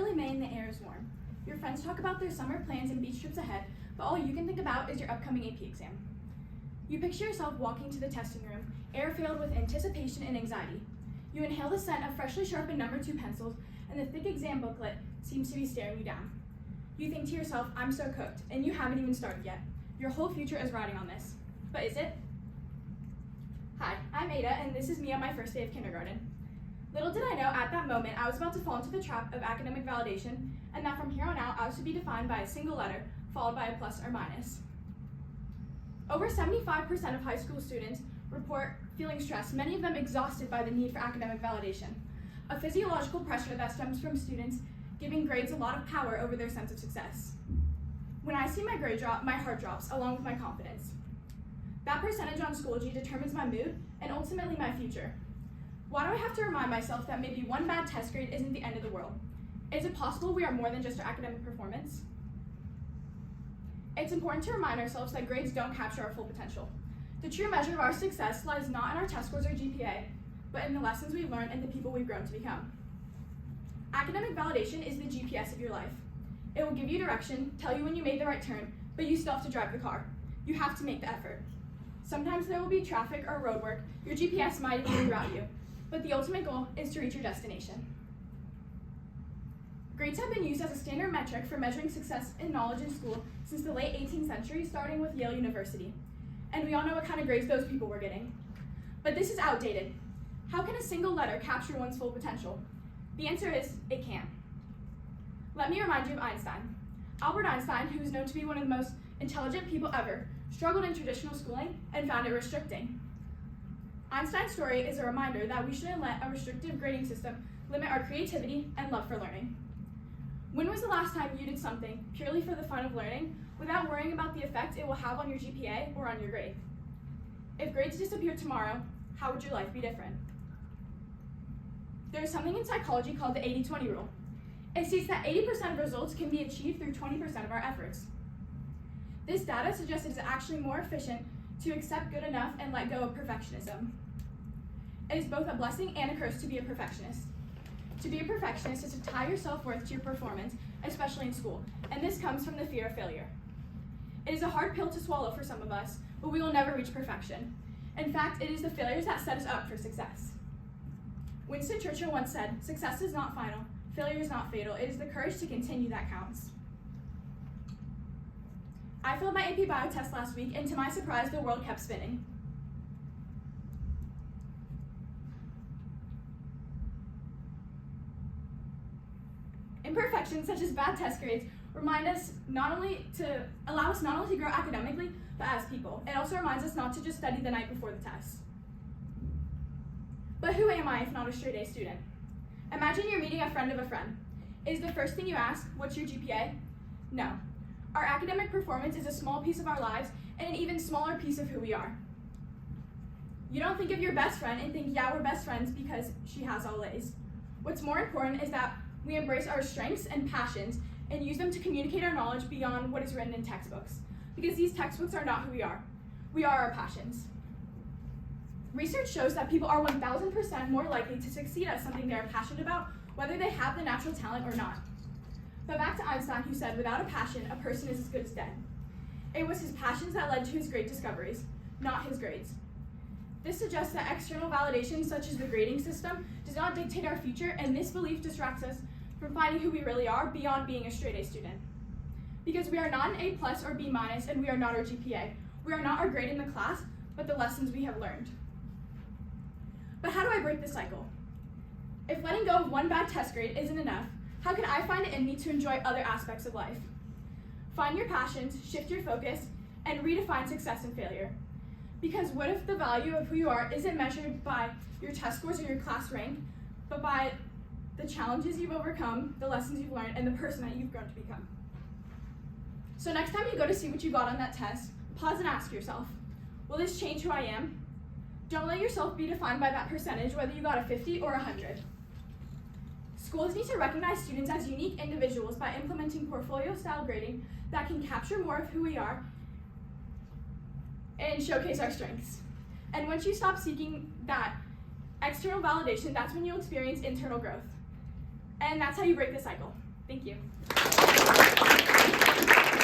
early May and the air is warm. Your friends talk about their summer plans and beach trips ahead, but all you can think about is your upcoming AP exam. You picture yourself walking to the testing room, air filled with anticipation and anxiety. You inhale the scent of freshly sharpened number 2 pencils, and the thick exam booklet seems to be staring you down. You think to yourself, I'm so cooked, and you haven't even started yet. Your whole future is riding on this. But is it? Hi, I'm Ada, and this is me on my first day of kindergarten. Little did I know at that moment I was about to fall into the trap of academic validation, and that from here on out I was to be defined by a single letter, followed by a plus or minus. Over 75% of high school students report feeling stressed, many of them exhausted by the need for academic validation, a physiological pressure that stems from students giving grades a lot of power over their sense of success. When I see my grade drop, my heart drops, along with my confidence. That percentage on Schoology determines my mood and ultimately my future. Why do I have to remind myself that maybe one bad test grade isn't the end of the world? Is it possible we are more than just our academic performance? It's important to remind ourselves that grades don't capture our full potential. The true measure of our success lies not in our test scores or GPA, but in the lessons we've learned and the people we've grown to become. Academic validation is the GPS of your life. It will give you direction, tell you when you made the right turn, but you still have to drive the car. You have to make the effort. Sometimes there will be traffic or roadwork, your GPS might even reroute you, but the ultimate goal is to reach your destination. Grades have been used as a standard metric for measuring success in knowledge in school since the late 18th century, starting with Yale University. And we all know what kind of grades those people were getting. But this is outdated. How can a single letter capture one's full potential? The answer is, it can. Let me remind you of Einstein. Albert Einstein, who is known to be one of the most intelligent people ever, struggled in traditional schooling and found it restricting. Einstein's story is a reminder that we shouldn't let a restrictive grading system limit our creativity and love for learning. When was the last time you did something purely for the fun of learning without worrying about the effect it will have on your GPA or on your grade? If grades disappeared tomorrow, how would your life be different? There's something in psychology called the 80-20 rule. It states that 80% of results can be achieved through 20% of our efforts. This data suggests it is actually more efficient to accept good enough and let go of perfectionism. It is both a blessing and a curse to be a perfectionist. To be a perfectionist is to tie your self-worth to your performance, especially in school, and this comes from the fear of failure. It is a hard pill to swallow for some of us, but we will never reach perfection. In fact, it is the failures that set us up for success. Winston Churchill once said, "Success is not final, failure is not fatal, it is the courage to continue that counts." I failed my AP Bio test last week, and to my surprise, the world kept spinning. Imperfections such as bad test grades remind us allow us not only to grow academically, but as people. It also reminds us not to just study the night before the test. But who am I if not a straight A student? Imagine you're meeting a friend of a friend. Is the first thing you ask, what's your GPA? No. Our academic performance is a small piece of our lives and an even smaller piece of who we are. You don't think of your best friend and think, yeah, we're best friends because she has all A's. What's more important is that we embrace our strengths and passions and use them to communicate our knowledge beyond what is written in textbooks. Because these textbooks are not who we are. We are our passions. Research shows that people are 1000% more likely to succeed at something they are passionate about, whether they have the natural talent or not. But back to Einstein, who said, without a passion, a person is as good as dead. It was his passions that led to his great discoveries, not his grades. This suggests that external validation, such as the grading system, does not dictate our future, and this belief distracts us from finding who we really are beyond being a straight A student. Because we are not an A+ or B-, and we are not our GPA. We are not our grade in the class, but the lessons we have learned. But how do I break this cycle? If letting go of one bad test grade isn't enough, how can I find it in me to enjoy other aspects of life? Find your passions, shift your focus, and redefine success and failure. Because what if the value of who you are isn't measured by your test scores or your class rank, but by the challenges you've overcome, the lessons you've learned, and the person that you've grown to become? So next time you go to see what you got on that test, pause and ask yourself, will this change who I am? Don't let yourself be defined by that percentage, whether you got a 50 or 100. Schools need to recognize students as unique individuals by implementing portfolio-style grading that can capture more of who we are and showcase our strengths. And once you stop seeking that external validation, that's when you'll experience internal growth. And that's how you break the cycle. Thank you.